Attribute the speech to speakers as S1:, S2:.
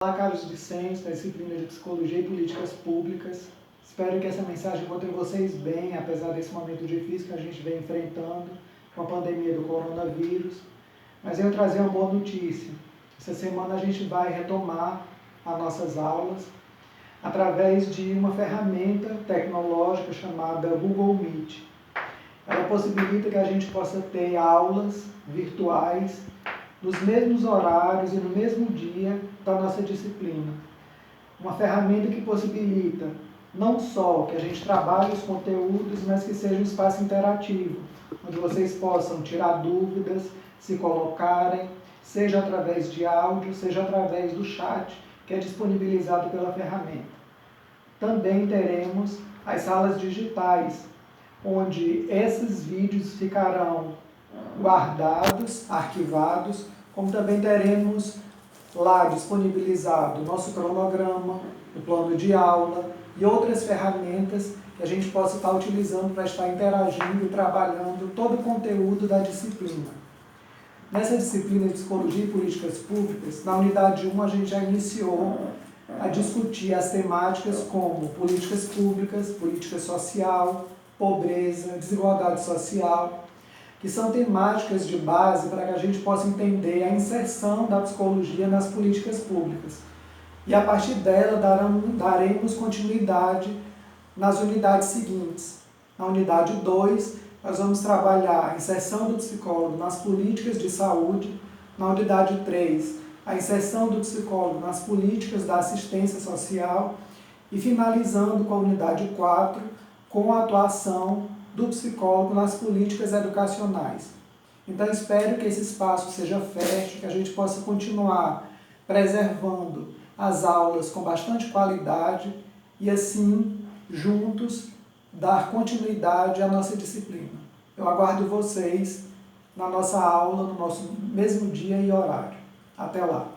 S1: Olá, caros discentes da disciplina de Psicologia e Políticas Públicas. Espero que essa mensagem encontre vocês bem, apesar desse momento difícil que a gente vem enfrentando com a pandemia do coronavírus. Mas eu trazer uma boa notícia. Essa semana a gente vai retomar as nossas aulas através de uma ferramenta tecnológica chamada Google Meet. Ela possibilita que a gente possa ter aulas virtuais nos mesmos horários e no mesmo dia da nossa disciplina. Uma ferramenta que possibilita não só que a gente trabalhe os conteúdos, mas que seja um espaço interativo, onde vocês possam tirar dúvidas, se colocarem, seja através de áudio, seja através do chat, que é disponibilizado pela ferramenta. Também teremos as salas digitais, onde esses vídeos ficarão guardados, arquivados, como também teremos lá disponibilizado o nosso cronograma, o plano de aula e outras ferramentas que a gente possa estar utilizando para estar interagindo e trabalhando todo o conteúdo da disciplina. Nessa disciplina de Psicologia e Políticas Públicas, na unidade 1 a gente já iniciou a discutir as temáticas como políticas públicas, política social, pobreza, desigualdade social, que são temáticas de base para que a gente possa entender a inserção da psicologia nas políticas públicas. E a partir dela daremos continuidade nas unidades seguintes. Na unidade 2, nós vamos trabalhar a inserção do psicólogo nas políticas de saúde. Na unidade 3, a inserção do psicólogo nas políticas da assistência social. E finalizando com a unidade 4, com a atuação do psicólogo nas políticas educacionais. Então, espero que esse espaço seja fértil, que a gente possa continuar preservando as aulas com bastante qualidade e, assim, juntos, dar continuidade à nossa disciplina. Eu aguardo vocês na nossa aula, no nosso mesmo dia e horário. Até lá!